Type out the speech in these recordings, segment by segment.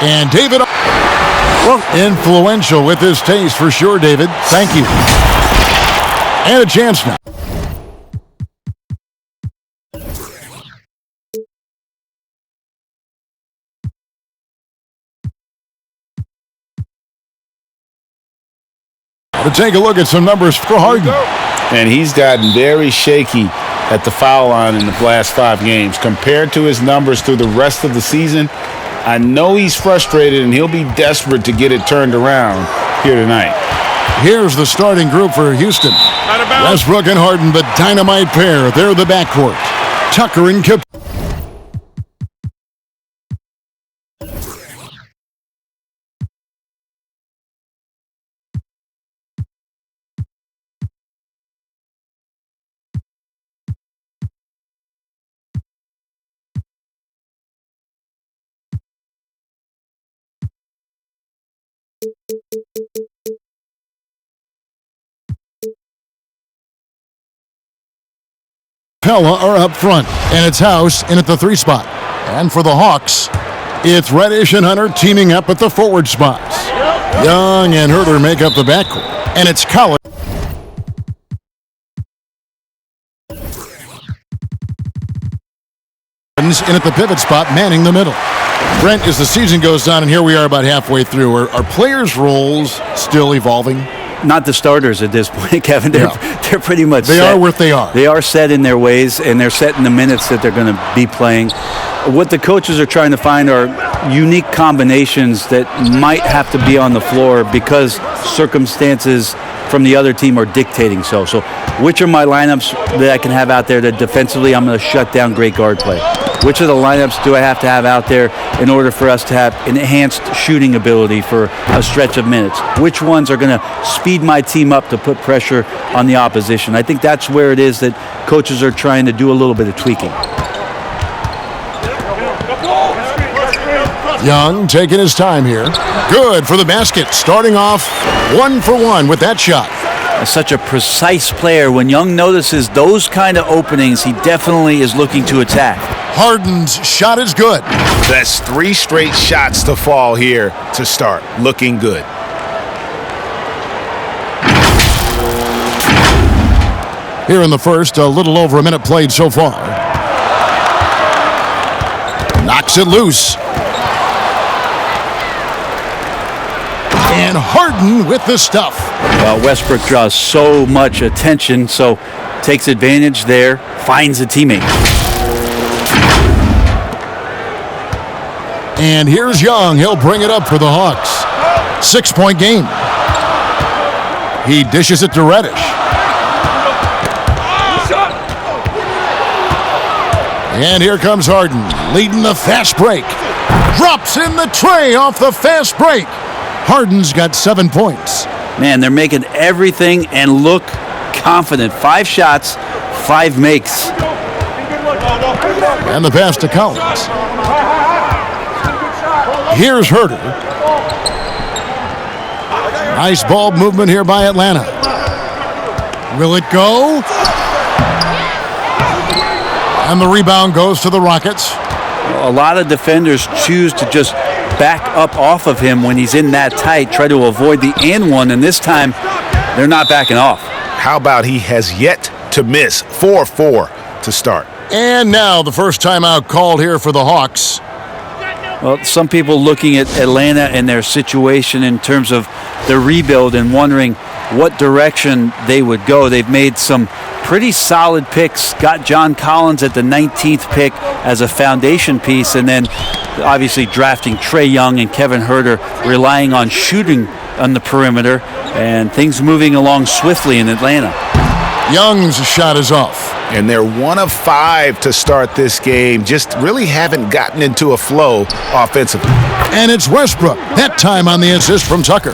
And David, influential with his taste for sure, David. Thank you. And a chance now. To take a look at some numbers for Harden. And he's gotten very shaky at the foul line in the last 5 games. Compared to his numbers through the rest of the season, I know he's frustrated and he'll be desperate to get it turned around here tonight. Here's the starting group for Houston. Westbrook and Harden, the dynamite pair. They're the backcourt. Tucker and Kip. Pella are up front, and it's House in at the 3 spot. And for the Hawks, it's Reddish and Hunter teaming up at the forward spots. Young and Herter make up the backcourt, and it's Collins in at the pivot spot, manning the middle. Brent, as the season goes on, and here we are about halfway through, are players' roles still evolving? Not the starters at this point, Kevin. They're pretty much set. They are what they are. They are set in their ways, and they're set in the minutes that they're going to be playing. What the coaches are trying to find are unique combinations that might have to be on the floor because circumstances from the other team are dictating so. So which are my lineups that I can have out there that defensively I'm going to shut down great guard play? Which of the lineups do I have to have out there in order for us to have enhanced shooting ability for a stretch of minutes? Which ones are going to speed my team up to put pressure on the opposition? I think that's where it is that coaches are trying to do a little bit of tweaking. Young taking his time here. Good for the basket. Starting off 1 for 1 with that shot. Such a precise player. When Young notices those kind of openings, he definitely is looking to attack. Harden's shot is good. That's 3 straight shots to fall here to start. Looking good. Here in the first, a little over a minute played so far. Knocks it loose. And Harden with the stuff. Well, Westbrook draws so much attention, so takes advantage there, finds a teammate. And here's Young. He'll bring it up for the Hawks. 6-point game. He dishes it to Reddish. And here comes Harden, leading the fast break. Drops in the tray off the fast break. Harden's got 7 points. Man, they're making everything and look confident. 5 shots, 5 makes. And the pass to Collins. Here's Herter. Nice ball movement here by Atlanta. Will it go? And the rebound goes to the Rockets. A lot of defenders choose to just back up off of him when he's in that tight, try to avoid the and one, and this time they're not backing off. How about he has yet to miss? 4-4 to start. And now the first timeout called here for the Hawks. Well, some people looking at Atlanta and their situation in terms of the rebuild and wondering what direction they would go. They've made some pretty solid picks. Got John Collins at the 19th pick as a foundation piece, and then obviously drafting Trae Young and Kevin Herter, relying on shooting on the perimeter, and things moving along swiftly in Atlanta. Young's shot is off. And they're 1 of 5 to start this game. Just really haven't gotten into a flow offensively. And it's Westbrook, that time on the assist from Tucker.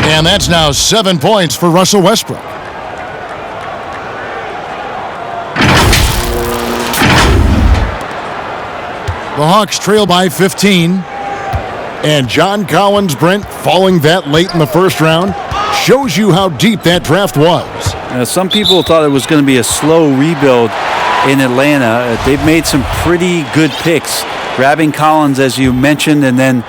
And that's now 7 points for Russell Westbrook. The Hawks trail by 15. And John Collins, Brent, falling that late in the first round, shows you how deep that draft was. Some people thought it was going to be a slow rebuild in Atlanta. They've made some pretty good picks, grabbing Collins, as you mentioned, and then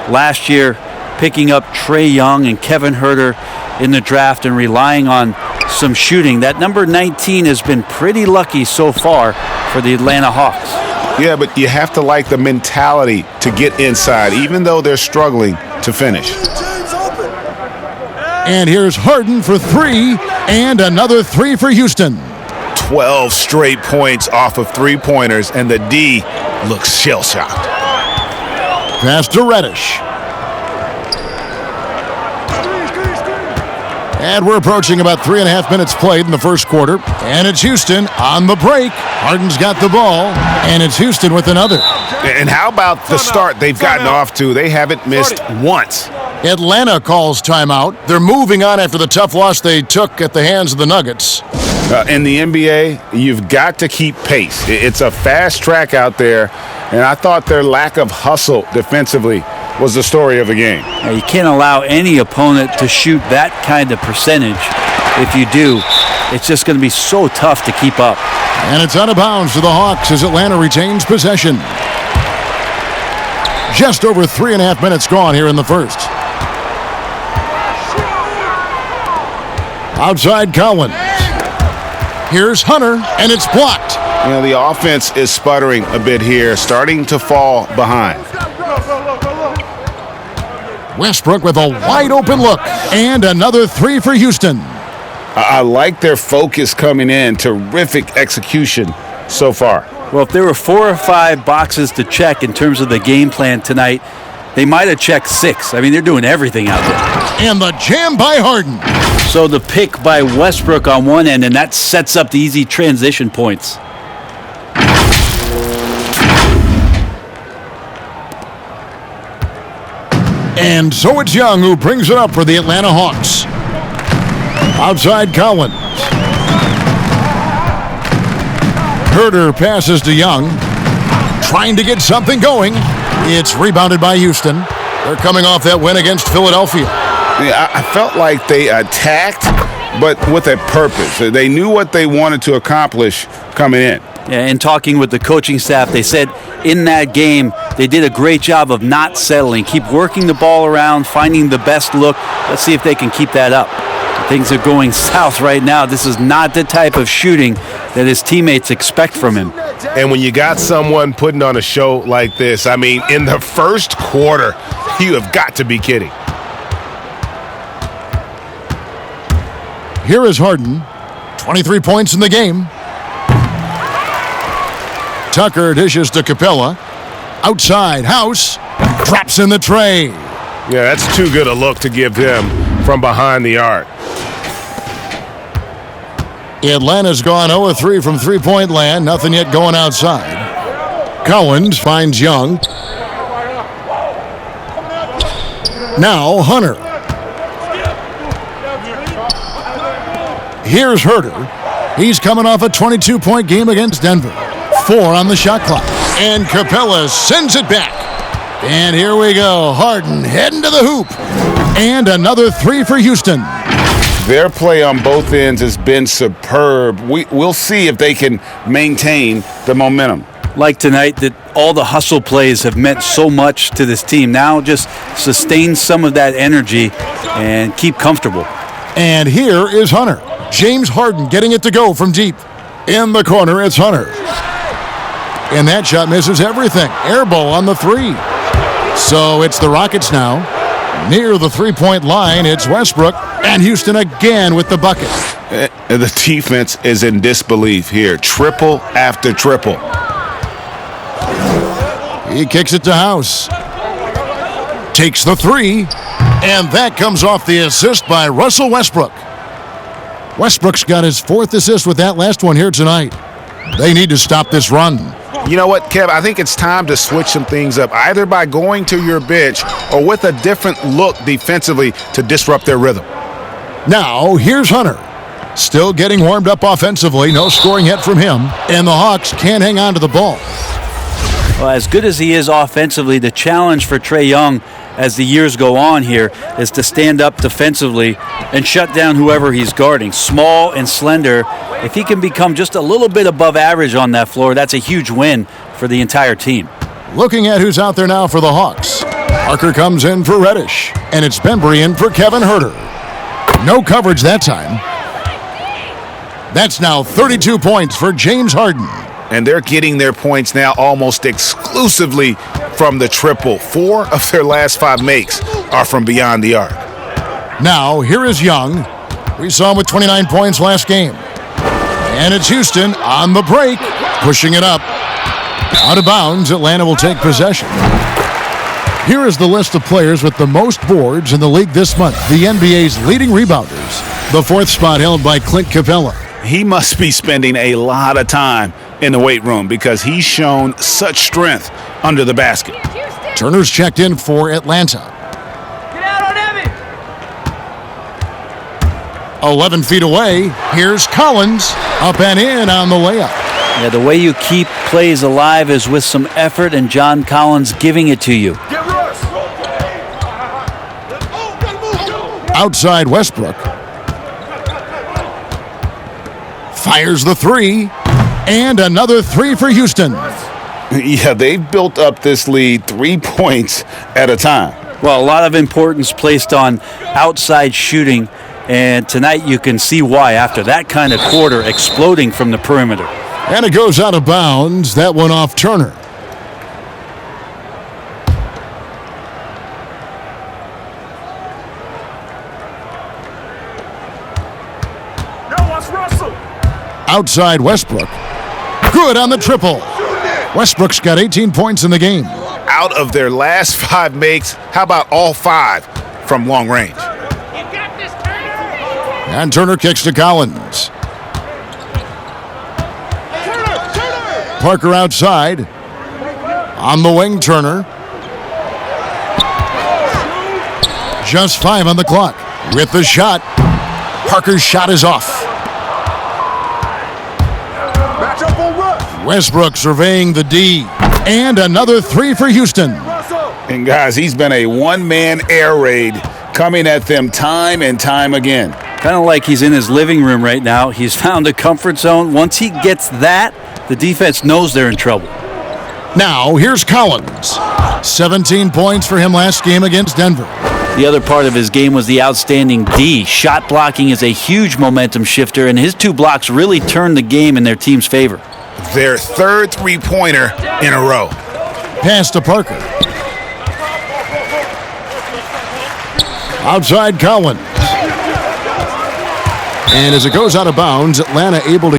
last year, picking up Trey Young and Kevin Huerter in the draft and relying on some shooting. That number 19 has been pretty lucky so far for the Atlanta Hawks. Yeah, but you have to like the mentality to get inside, even though they're struggling to finish. And here's Harden for 3, and another 3 for Houston. 12 straight points off of three-pointers, and the D looks shell-shocked. Pass to Reddish. And we're approaching about 3.5 minutes played in the first quarter. And it's Houston on the break. Harden's got the ball, and it's Houston with another. And how about the start they've gotten off to? They haven't missed once. Atlanta calls timeout. They're moving on after the tough loss they took at the hands of the Nuggets. In the NBA, you've got to keep pace. It's a fast track out there, and I thought their lack of hustle defensively was the story of the game. Now, you can't allow any opponent to shoot that kind of percentage. If you do, it's just going to be so tough to keep up. And it's out of bounds to the Hawks as Atlanta retains possession. Just over 3.5 minutes gone here in the first. Outside Collins. Here's Hunter, and it's blocked. You know, the offense is sputtering a bit here, starting to fall behind. Westbrook with a wide open look, and another 3 for Houston. I like their focus coming in. Terrific execution so far. Well, if there were 4 or 5 boxes to check in terms of the game plan tonight, they might have checked 6. I mean, they're doing everything out there. And the jam by Harden. So the pick by Westbrook on one end, and that sets up the easy transition points. And so it's Young who brings it up for the Atlanta Hawks. Outside Collins. Huerter passes to Young. Trying to get something going. It's rebounded by Houston. They're coming off that win against Philadelphia. Yeah, I felt like they attacked, but with a purpose. They knew what they wanted to accomplish coming in. Yeah, and talking with the coaching staff, they said in that game they did a great job of not settling. Keep working the ball around, finding the best look. Let's see if they can keep that up. Things are going south right now. This is not the type of shooting that his teammates expect from him. And when you got someone putting on a show like this, I mean, in the first quarter, you have got to be kidding. Here is Harden. 23 points in the game. Tucker dishes to Capella. Outside, House drops in the tray. Yeah, that's too good a look to give him from behind the arc. Atlanta's gone 0-3 from three-point land. Nothing yet going outside. Collins finds Young. Now Hunter. Here's Huerter. He's coming off a 22-point game against Denver. 4 on the shot clock. And Capella sends it back. And here we go. Harden heading to the hoop. And another 3 for Houston. Their play on both ends has been superb. We'll see if they can maintain the momentum. Like tonight, that all the hustle plays have meant so much to this team. Now just sustain some of that energy and keep comfortable. And here is Hunter. James Harden getting it to go from deep. In the corner, it's Hunter. And that shot misses everything. Air ball on the 3. So it's the Rockets now. Near the three-point line, it's Westbrook. And Houston again with the bucket. The defense is in disbelief here. Triple after triple. He kicks it to House. Takes the 3. And that comes off the assist by Russell Westbrook. Westbrook's got his 4th assist with that last one here tonight. They need to stop this run. You know what, Kev? I think it's time to switch some things up, either by going to your bench or with a different look defensively to disrupt their rhythm. Now, here's Hunter. Still getting warmed up offensively. No scoring yet from him. And the Hawks can't hang on to the ball. Well, as good as he is offensively, the challenge for Trey Young as the years go on here is to stand up defensively and shut down whoever he's guarding. Small and slender. If he can become just a little bit above average on that floor, that's a huge win for the entire team. Looking at who's out there now for the Hawks. Parker comes in for Reddish, and it's Bembry in for Kevin Herter. No coverage that time. That's now 32 points for James Harden. And they're getting their points now almost exclusively from the triple. 4 of their last 5 makes are from beyond the arc. Now, here is Young. We saw him with 29 points last game. And it's Houston on the break, pushing it up. Out of bounds, Atlanta will take possession. Here is the list of players with the most boards in the league this month. The NBA's leading rebounders. The 4th spot held by Clint Capella. He must be spending a lot of time in the weight room because he's shown such strength under the basket. Turner's checked in for Atlanta. Get out on Evan. 11 feet away, here's Collins. Up and in on the layup. Yeah, the way you keep plays alive is with some effort, and John Collins giving it to you. Outside Westbrook. Fires the 3. And another 3 for Houston. Yeah, they've built up this lead 3 points at a time. Well, a lot of importance placed on outside shooting, and tonight you can see why after that kind of quarter exploding from the perimeter. And it goes out of bounds. That one off Turner. Outside Westbrook. Good on the triple. Westbrook's got 18 points in the game. Out of their last 5 makes, how about all 5 from long range? And Turner kicks to Collins. Parker outside. On the wing, Turner. Just 5 on the clock. With the shot. Parker's shot is off. Westbrook surveying the D. And another 3 for Houston. And guys, he's been a one-man air raid coming at them time and time again. Kind of like he's in his living room right now. He's found a comfort zone. Once he gets that, the defense knows they're in trouble. Now, here's Collins. 17 points for him last game against Denver. The other part of his game was the outstanding D. Shot blocking is a huge momentum shifter, and his 2 blocks really turned the game in their team's favor. Their 3rd 3-pointer in a row. Pass to Parker. Outside Collins. And as it goes out of bounds, Atlanta able to